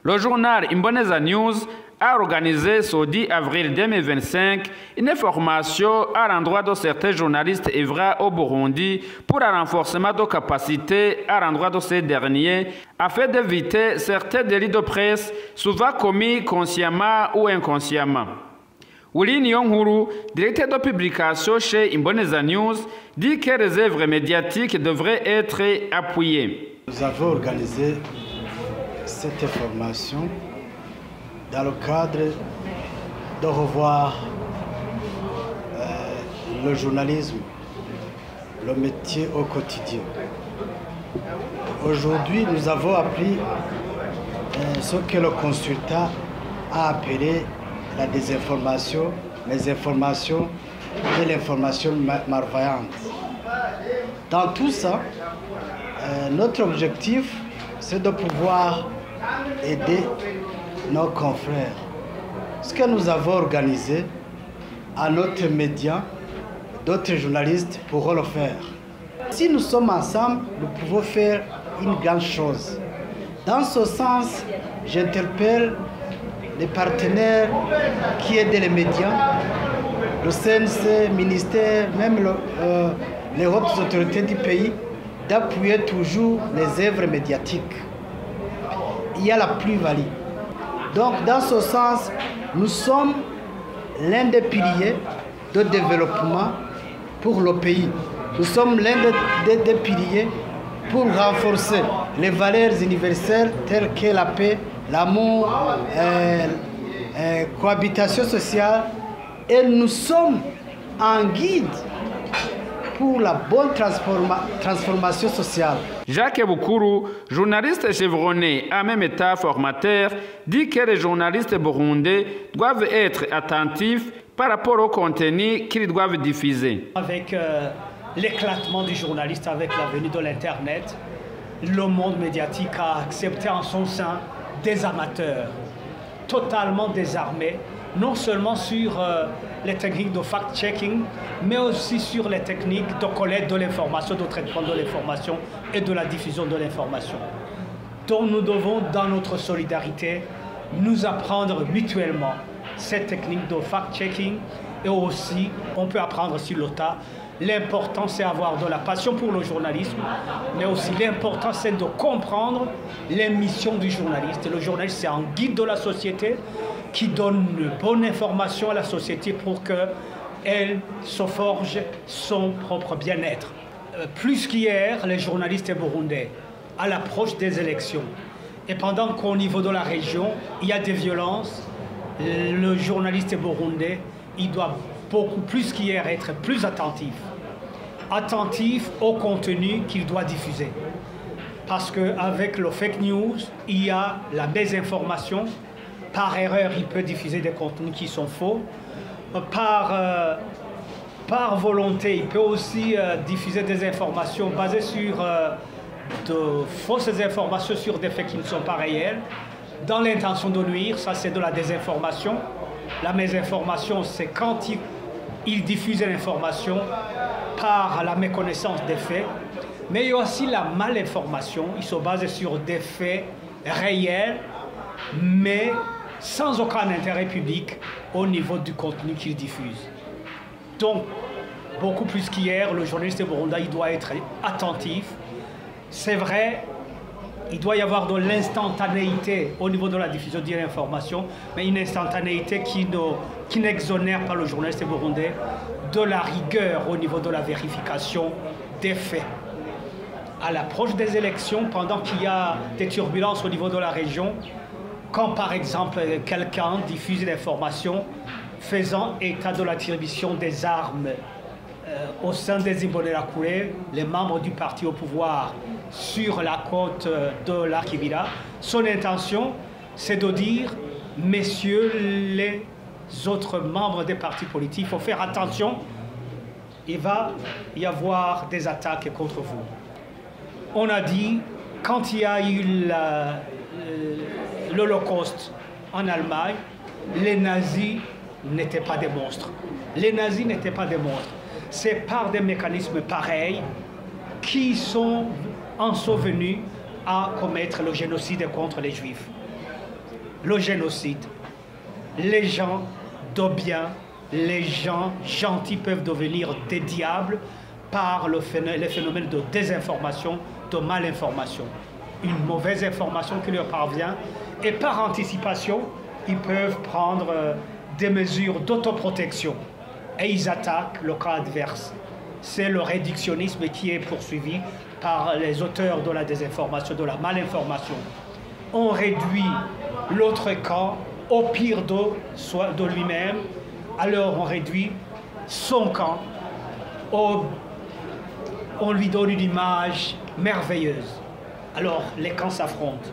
Le journal Imboneza News a organisé ce 10 avril 2025 une formation à l'endroit de certains journalistes œuvrant au Burundi pour un renforcement de capacités à l'endroit de ces derniers afin d'éviter certains délits de presse souvent commis consciemment ou inconsciemment. Willy Nyonghuru, directeur de publication chez Imboneza News, dit que les œuvres médiatiques devraient être appuyées. Nous avons organisé cette formation dans le cadre de revoir le journalisme, le métier au quotidien. Aujourd'hui, nous avons appris ce que le consultant a appelé la désinformation, les informations et l'information malveillante. Dans tout ça, notre objectif, c'est de pouvoir aider nos confrères. Ce que nous avons organisé à notre média, d'autres journalistes pourront le faire. Si nous sommes ensemble, nous pouvons faire une grande chose. Dans ce sens, j'interpelle les partenaires qui aident les médias, le CNC, ministère, même les hautes autorités du pays, d'appuyer toujours les œuvres médiatiques. Il y a la plus-value. Donc, dans ce sens, nous sommes l'un des piliers de développement pour le pays. Nous sommes l'un des piliers pour renforcer les valeurs universelles telles que la paix, l'amour, cohabitation sociale. Et nous sommes en guide pour la bonne transformation sociale. Jacques Bukuru, journaliste chevronné en même état formateur, dit que les journalistes burundais doivent être attentifs par rapport au contenu qu'ils doivent diffuser. Avec l'éclatement du journaliste, avec la venue de l'Internet, le monde médiatique a accepté en son sein des amateurs totalement désarmés, non seulement sur les techniques de fact-checking, mais aussi sur les techniques de collecte de l'information, de traitement de l'information et de la diffusion de l'information. Donc nous devons, dans notre solidarité, nous apprendre mutuellement ces techniques de fact-checking et aussi, on peut apprendre sur le tas. L'important, c'est d'avoir de la passion pour le journalisme, mais aussi l'important, c'est de comprendre les missions du journaliste. Le journaliste, c'est un guide de la société qui donne une bonne information à la société pour qu'elle se forge son propre bien-être. Plus qu'hier, les journalistes burundais, à l'approche des élections, et pendant qu'au niveau de la région, il y a des violences, le journaliste burundais, il doit beaucoup plus qu'hier être plus attentif au contenu qu'il doit diffuser. Parce qu'avec le fake news, il y a la désinformation. Par erreur, il peut diffuser des contenus qui sont faux. Par volonté, il peut aussi diffuser des informations basées sur de fausses informations sur des faits qui ne sont pas réels, dans l'intention de nuire. Ça, c'est de la désinformation. La mésinformation, c'est quand il diffuse l'information par la méconnaissance des faits. Mais il y a aussi la malinformation. Il se base sur des faits réels, mais sans aucun intérêt public au niveau du contenu qu'il diffuse. Donc, beaucoup plus qu'hier, le journaliste burundais, il doit être attentif. C'est vrai, il doit y avoir de l'instantanéité au niveau de la diffusion de l'information, mais une instantanéité qui n'exonère pas le journaliste burundais de la rigueur au niveau de la vérification des faits. À l'approche des élections, pendant qu'il y a des turbulences au niveau de la région, quand par exemple quelqu'un diffuse une information faisant état de l'attribution des armes au sein des Imbonerakure, les membres du parti au pouvoir sur la côte de la Kibira, son intention, c'est de dire, messieurs les autres membres des partis politiques, il faut faire attention, il va y avoir des attaques contre vous. On a dit, quand il y a eu l'Holocauste en Allemagne, les nazis n'étaient pas des monstres. Les nazis n'étaient pas des monstres. C'est par des mécanismes pareils qui sont en sont venus à commettre le génocide contre les Juifs. le génocide. Les gens de bien, les gens gentils peuvent devenir des diables par les phénomènes de désinformation, de malinformation. Une mauvaise information qui leur parvient et par anticipation, ils peuvent prendre des mesures d'autoprotection et ils attaquent le cas adverse. C'est le réductionnisme qui est poursuivi par les auteurs de la désinformation, de la malinformation. On réduit l'autre camp au pire de lui-même, alors on réduit son camp, on lui donne une image merveilleuse. Alors les camps s'affrontent.